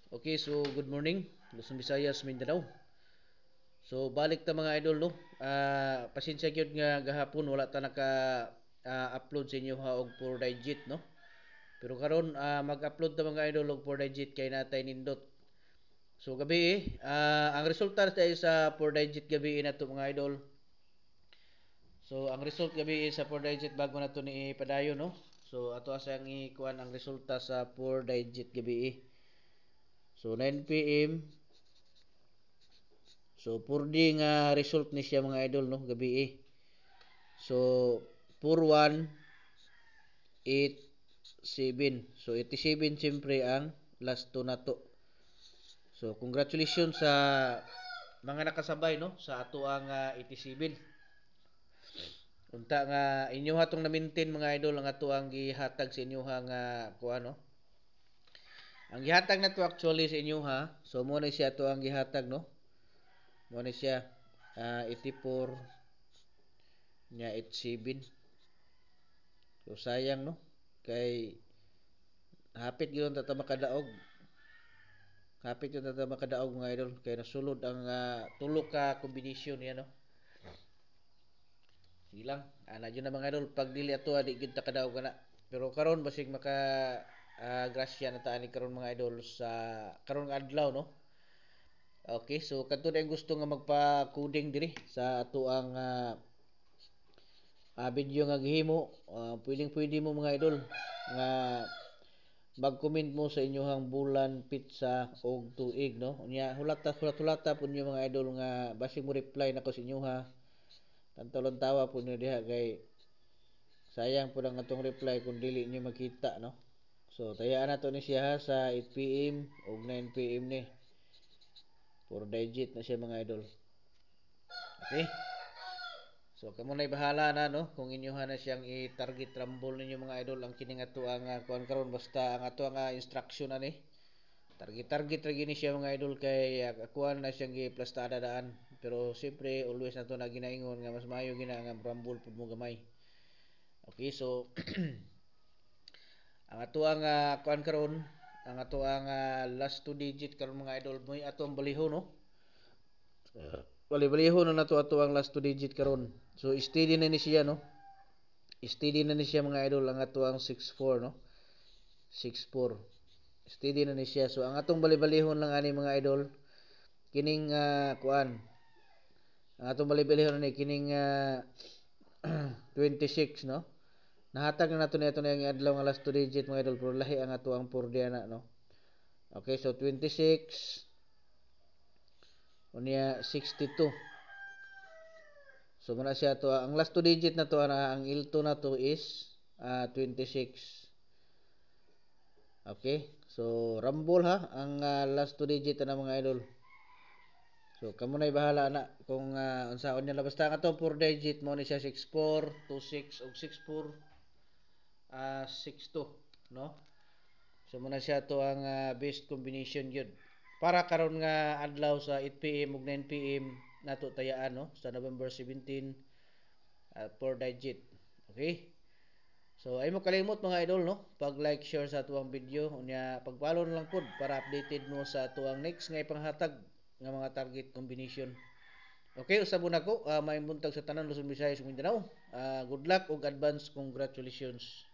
Okay, so good morning, Luzon, Visayas, Mindanao. So balik ta mga idol no. Pasensya gyud nga gahapon wala ta naka upload sa inyo ha og 4 digit no. Pero karon mag-upload ta mga idol og 4 digit kay natay nindot. So gabi ang resulta sa 4 digit gabi nato mga idol. So ang result gabi sa 4 digit bago nato ni padayon no. So ato asang ikuan ang resulta sa 4 digit gabi. So 9 PM. So 4D nga result ni siya mga idol no gabi. So 4187. So 87 siyempre ang last two nato. So congratulations sa mga nakasabay no sa ato ang 87. Unta nga inyo hatong na-maintain mga idol ang ato ang gihatag sa inyo nga kuha no. Ang gihatag nato actually sa inyo ha. So mo na siya ato ang gihatag no. Mo na siya 84 nya 87. So sayang no kay hapit gyud ta makadaog. Hapit gyud ta makadaog mga idol kay nasulod ang tulo ka kombinasyon yan no. Sige lang. Ana gyud na mga idol pag dili ato di gyud ta kadaog kana. Pero karon basig maka grasya na ta ani karon mga idol sa karon nga adlaw no. Okay, so kadto na gusto nga magpa-coding diri sa ato ang video nga gihimo. Pwedeng-pwede mo mga idol nga mag-comment mo sa inyohang bulan, pizza og tuig no. Unya hulat-hulata pud niyo mga idol nga basi mo reply nako sa inyo ha. Tantaw tawa pud niyo diha kay sayang pud ang atong reply kung dili niyo makita no. So tayaan nato ni siya ha sa 8 PM og 9 PM ni. 4 digit na siya mga idol. Okay? So kamo nay bahala na no kung inyoha na siyang i-target rumble ninyo mga idol ang kining ato ang kuan karon basta ang ato ang instruction ani. Target ra gini siya mga idol kay kuan na siyang giplastada daan. Pero siyempre always nato na ginaingon nga mas maayo gina nga rumble pud mo gamay. Okay, so ang ato ang kuan karon ang ato ang last two digit karon mga idol mo atong balihon no. Bali-balihon na nato ato ang last two digit karon. So steady na ni siya no. Steady na ni siya mga idol ang ato ang 64 no. 64. Steady na ni siya. So ang atong bali-balihon lang ani mga idol kining kuan. Ang atong bali-balihon ni kining 26 no. Nahatag na nato niadto na yung adlaw nga last two digit mga idol pero lahi ang ato ang 4 diana no. Okay, so 26 unya 62. So muna siya to ang last two digit na to ang ilto na to is 26. Okay? So rumble ha ang last two digit na mga idol. So kamo nay bahala na kung unsaon niya basta ang ato 4 digit mo ni siya 64, 26 ug 64 62 no. So muna siya to ang best combination gyud. Para karon nga adlaw sa 8 PM ug 9 PM nato tayaan no sa November 17 4 digit. Okay? So ay mo kalimot mga idol no pag-like share sa tuwang video unya pag-follow na lang pud para updated mo sa tuwang next nga ipanghatag nga mga target combination. Okay, usabon ako maayong buntag sa tanan Luzon, Visayas ug Mindanao. Good luck ug advance congratulations.